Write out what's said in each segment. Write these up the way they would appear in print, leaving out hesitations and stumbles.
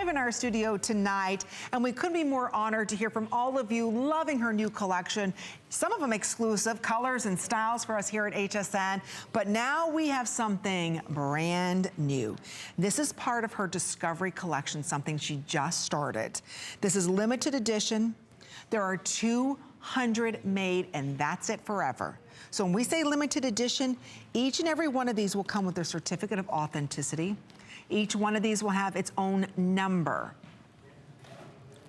live in our studio tonight, and we couldn't be more honored to hear from all of you loving her new collection. Some of them exclusive colors and styles for us here at HSN, but now we have something brand new. This is part of her Discovery collection, something she just started. This is limited edition. There are 200 made, and that's it forever. So when we say limited edition, each and every one of these will come with their certificate of authenticity. Each one of these will have its own number.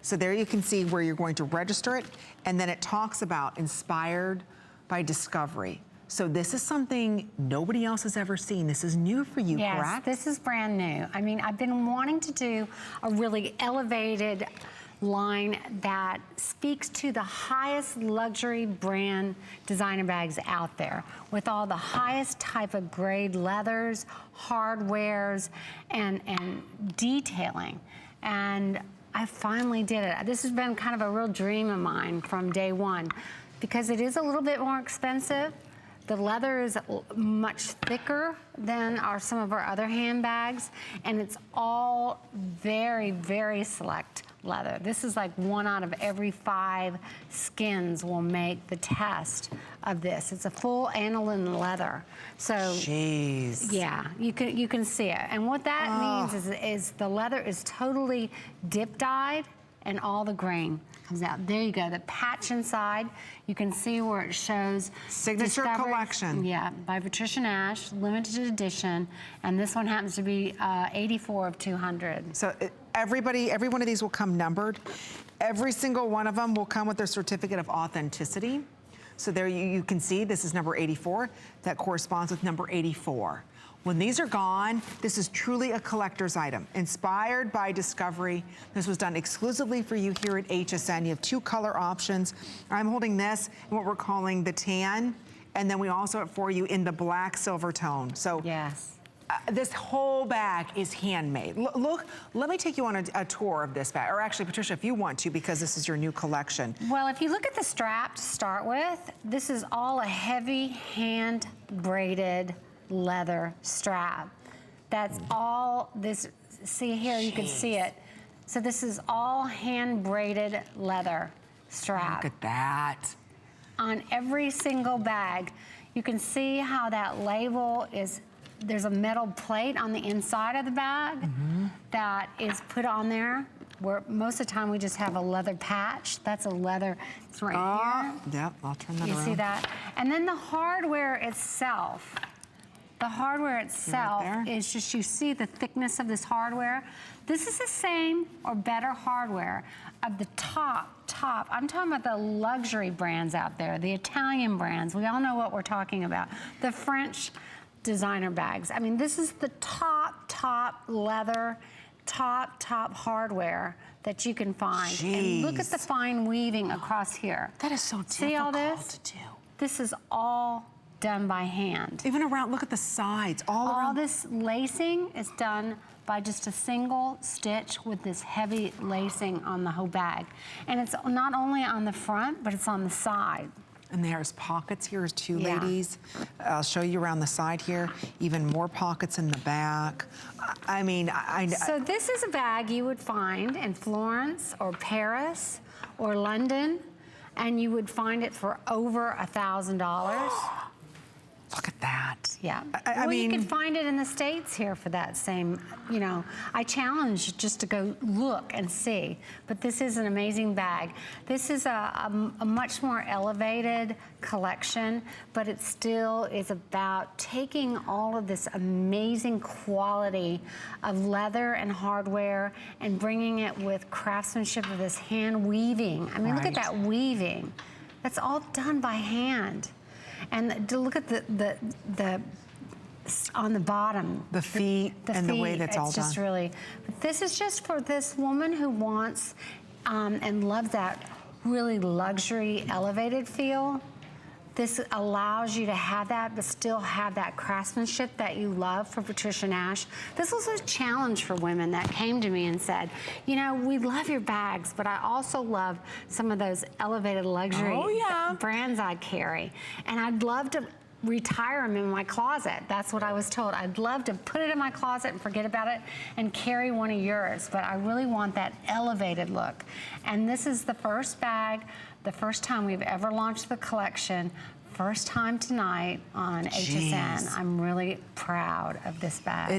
So there you can see where you're going to register it, and then it talks about inspired by Discovery. So this is something nobody else has ever seen. This is new for you, correct? Yes, this is brand new. I mean, I've been wanting to do a really elevated line that speaks to the highest luxury brand designer bags out there, with all the highest type of grade leathers, hardwares, and detailing. And I finally did it. This has been kind of a real dream of mine from day one, because it is a little bit more expensive. The leather is much thicker than some of our other handbags, and it's all very, very select leather. This is like 1 out of every 5 skins will make the test of this. It's a full aniline leather. So, jeez. Yeah, you can see it. And what that means is the leather is totally dip dyed, and all the grain comes out. There you go, the patch inside, you can see where it shows Signature Collection. Yeah, by Patricia Nash, limited edition, and this one happens to be 84 of 200. So every one of these will come numbered. Every single one of them will come with their certificate of authenticity. So there you can see this is number 84. That corresponds with number 84. When these are gone, this is truly a collector's item. Inspired by Discovery. This was done exclusively for you here at HSN. You have 2 color options. I'm holding this in what we're calling the tan, and then we also have for you in the black silver tone. So yes. This whole bag is handmade. Look, let me take you on a tour of this bag. Or actually, Patricia, if you want to, because this is your new collection. Well, if you look at the strap to start with, this is all a heavy hand braided leather strap. That's all this, see here, you can see it. So this is all hand braided leather strap. Look at that. On every single bag, you can see how that label is, there's a metal plate on the inside of the bag that is put on there, where most of the time we just have a leather patch. That's a leather, it's right here. Yep, I'll turn that around. You see that? And then the hardware itself. The hardware itself is just, you see the thickness of this hardware. This is the same or better hardware of the top. I'm talking about the luxury brands out there, the Italian brands. We all know what we're talking about. The French designer bags. I mean, this is the top leather, top hardware that you can find. Jeez. And look at the fine weaving across here. That is so difficult. See all this? To do. This is all done by hand. Even around, look at the sides, all around. All this lacing is done by just a single stitch with this heavy lacing on the whole bag. And it's not only on the front, but it's on the side. And there's pockets here too, ladies. I'll show you around the side here. Even more pockets in the back. I mean, So this is a bag you would find in Florence or Paris or London, and you would find it for over $1,000. Look at that. Yeah. I mean, you can find it in the States here for that same, you know. I challenge just to go look and see. But this is an amazing bag. This is a much more elevated collection, but it still is about taking all of this amazing quality of leather and hardware and bringing it with craftsmanship of this hand weaving. I mean, look at that weaving. That's all done by hand. And to look at the on the bottom, the feet and the way that's all done. It's just really, but this is just for this woman who wants and loves that really luxury elevated feel. This allows you to have that, but still have that craftsmanship that you love for Patricia Nash. This was a challenge for women that came to me and said, you know, we love your bags, but I also love some of those elevated luxury brands I carry. And I'd love to retire them in my closet. That's what I was told. I'd love to put it in my closet and forget about it and carry one of yours, but I really want that elevated look. And this is the first bag, the first time we've ever launched the collection. First time tonight on HSN. I'm really proud of this bag.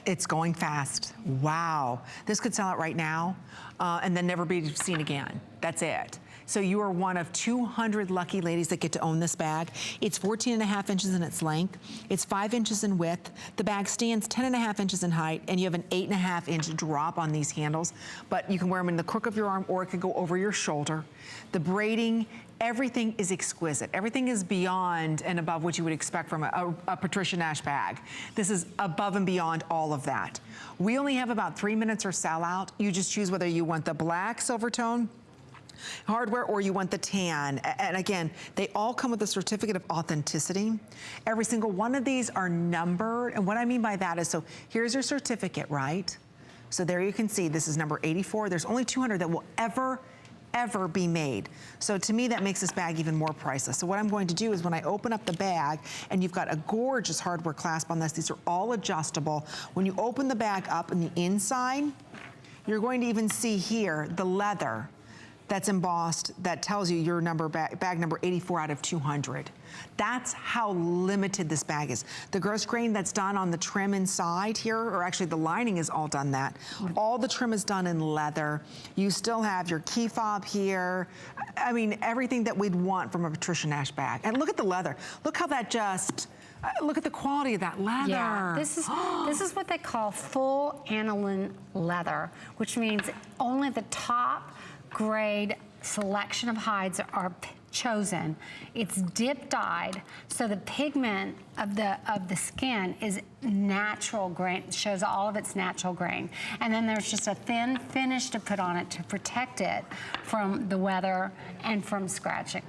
It's going fast. Wow. This could sell out right now and then never be seen again. That's it. So you are one of 200 lucky ladies that get to own this bag. It's 14.5 inches in its length. It's 5 inches in width. The bag stands 10.5 inches in height, and you have an 8.5 inch drop on these handles, but you can wear them in the crook of your arm or it could go over your shoulder. The braiding, everything is exquisite. Everything is beyond and above what you would expect from a Patricia Nash bag. This is above and beyond all of that. We only have about 3 minutes or sell out. You just choose whether you want the black silver tone hardware or you want the tan. And again, they all come with a certificate of authenticity. Every single one of these are numbered. And what I mean by that is, so here's your certificate, right? So there you can see this is number 84. There's only 200 that will ever be made. So to me, that makes this bag even more priceless. So what I'm going to do is when I open up the bag, and you've got a gorgeous hardware clasp on this, these are all adjustable. When you open the bag up in the inside, you're going to even see here the leather that's embossed that tells you your number, bag number 84 out of 200. That's how limited this bag is. The gross grain that's done on the trim inside here, or actually the lining is all done that. All the trim is done in leather. You still have your key fob here. I mean, everything that we'd want from a Patricia Nash bag. And look at the leather. Look how that just, look at the quality of that leather. Yeah, this is what they call full aniline leather, which means only the top grade selection of hides are chosen. It's dip dyed, so the pigment of the skin is natural grain, shows all of its natural grain. And then there's just a thin finish to put on it to protect it from the weather and from scratching.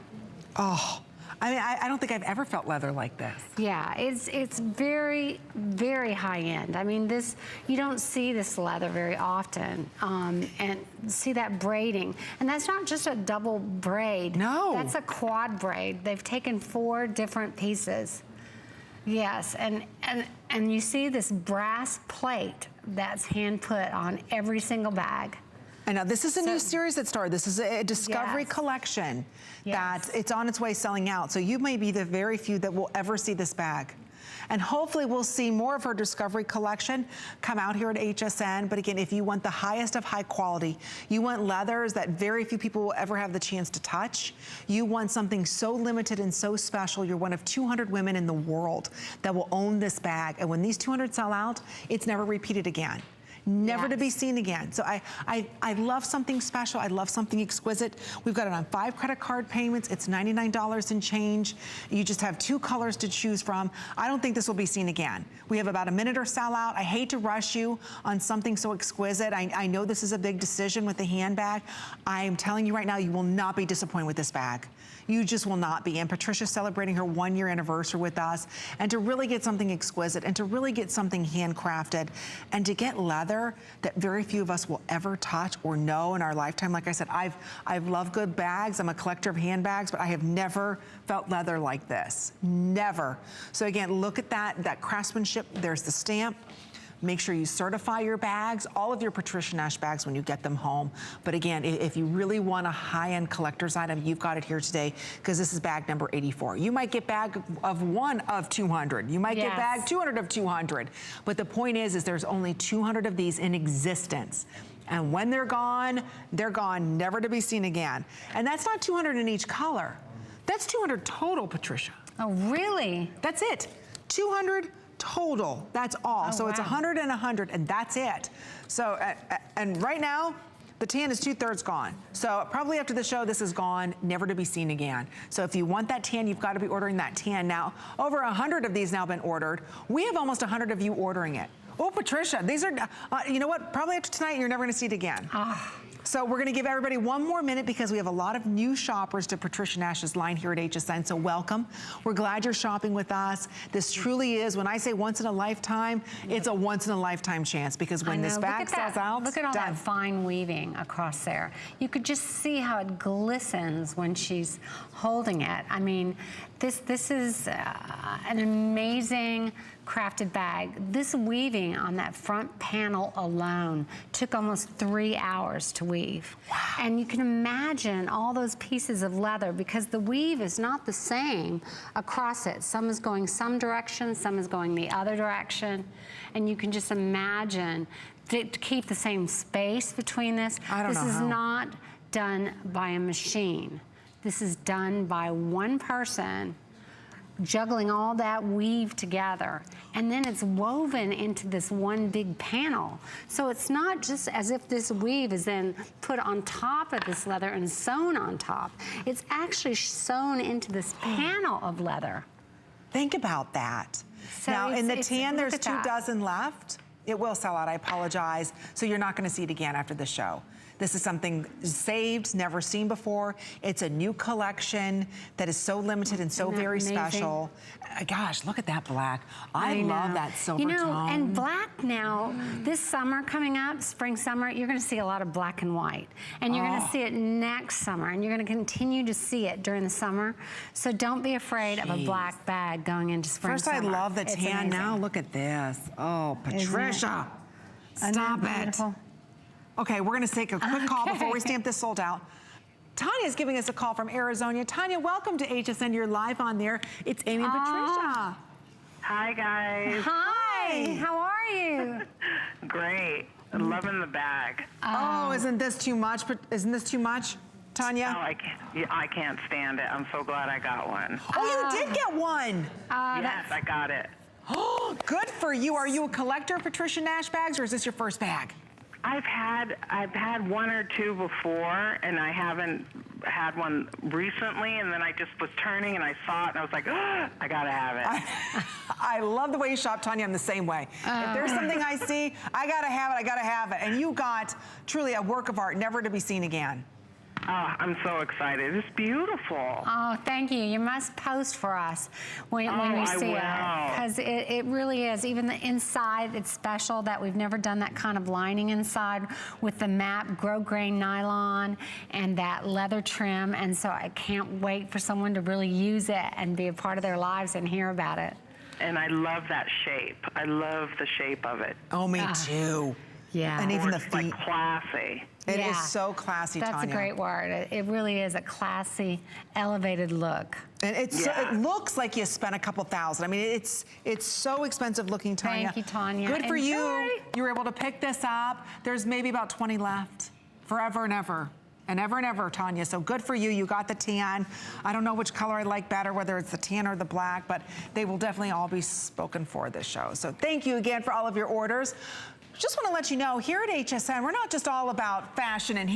Oh, I mean, I don't think I've ever felt leather like this. Yeah, it's very, very high end. I mean, this, you don't see this leather very often, and see that braiding. And that's not just a double braid. No. That's a quad braid. They've taken 4 different pieces. Yes, and you see this brass plate that's hand put on every single bag. I know, this is a new series that started. This is a discovery collection that it's on its way selling out. So you may be the very few that will ever see this bag. And hopefully we'll see more of her discovery collection come out here at HSN. But again, if you want the highest of high quality, you want leathers that very few people will ever have the chance to touch, you want something so limited and so special, you're one of 200 women in the world that will own this bag. And when these 200 sell out, it's never repeated again. Never to be seen again. So I love something special. I love something exquisite. We've got it on 5 credit card payments. It's $99 and change. You just have 2 colors to choose from. I don't think this will be seen again. We have about a minute or sell out. I hate to rush you on something so exquisite. I know this is a big decision with the handbag. I'm telling you right now, you will not be disappointed with this bag. You just will not be. And Patricia's celebrating her 1-year anniversary with us. And to really get something exquisite and to really get something handcrafted and to get leather that very few of us will ever touch or know in our lifetime. Like I said, I've loved good bags. I'm a collector of handbags, but I have never felt leather like this. Never. So again, look at that craftsmanship. There's the stamp. Make sure you certify your bags, all of your Patricia Nash bags when you get them home. But again, if you really want a high-end collector's item, you've got it here today because this is bag number 84. You might get bag of 1 of 200. You might get bag 200 of 200. But the point is there's only 200 of these in existence. And when they're gone, never to be seen again. And that's not 200 in each color. That's 200 total, Patricia. Oh, really? That's it. 200 total, that's all. Oh, so it's 100 and 100, and that's it. So, and right now, the tan is 2/3 gone. So probably after the show, this is gone, never to be seen again. So if you want that tan, you've got to be ordering that tan now. Over 100 of these now been ordered. We have almost 100 of you ordering it. Oh, Patricia, these are, you know what? Probably after tonight, you're never gonna see it again. So we're gonna give everybody one more minute because we have a lot of new shoppers to Patricia Nash's line here at HSN, so welcome. We're glad you're shopping with us. This truly is, when I say once in a lifetime, it's a once in a lifetime chance because when this bag sells out, look at all done. that fine weaving across there. You could just see how it glistens when she's holding it. I mean, this is an amazing crafted bag. This weaving on that front panel alone took almost 3 hours to weave. Wow. And you can imagine all those pieces of leather because the weave is not the same across it. Some is going some direction, some is going the other direction. And you can just imagine to keep the same space between this. This is not done by a machine. This is done by one person juggling all that weave together, and then it's woven into this one big panel. So it's not just as if this weave is then put on top of this leather and sewn on top. It's actually sewn into this panel of leather. Think about that. So now in the tan, there's 2 that. dozen left. It will sell out, I apologize. So you're not gonna see it again after the show. This is something saved, never seen before. It's a new collection that is so limited and so very special. Gosh, look at that black. I love that silver tone. And black now, this summer coming up, spring, summer, you're gonna see a lot of black and white. And you're gonna see it next summer, and you're gonna continue to see it during the summer. So don't be afraid of a black bag going into spring, First, summer. I love the tan. Now look at this. Oh, Patricia, stop it. Okay, we're gonna take a quick call before we stamp this sold out. Tanya's giving us a call from Arizona. Tanya, welcome to HSN. You're live on there. It's Amy and Patricia. Hi, guys. Hi, how are you? Great. I'm loving the bag. Oh, isn't this too much? Isn't this too much, Tanya? Oh, I can't stand it. I'm so glad I got one. Oh, you did get one. Yes, I got it. Oh, good for you. Are you a collector of Patricia Nash bags, or is this your first bag? I've had 1 or 2 before, and I haven't had one recently, and then I just was turning and I saw it and I was like, oh, I gotta have it. I love the way you shop, Tanya. I'm the same way. If there's something I see, I gotta have it, I gotta have it. And you got truly a work of art, never to be seen again. Oh, I'm so excited. It's beautiful. Oh, thank you. You must post for us when we see it. Because it really is. Even the inside, it's special that we've never done that kind of lining inside with the matte grain nylon and that leather trim. And so I can't wait for someone to really use it and be a part of their lives and hear about it. And I love that shape. I love the shape of it. Oh, me too. Yeah. And even the It's feet. like classy. It is so classy, Tanya. That's a great word. It really is a classy, elevated look. And it looks like you spent a couple thousand. I mean, it's so expensive looking, Tanya. Thank you, Tanya. Good for you. Enjoy. You were able to pick this up. There's maybe about 20 left. Forever and ever. And ever, Tanya. So good for you. You got the tan. I don't know which color I like better, whether it's the tan or the black, but they will definitely all be spoken for this show. So thank you again for all of your orders. Just want to let you know, here at HSN, we're not just all about fashion and heat.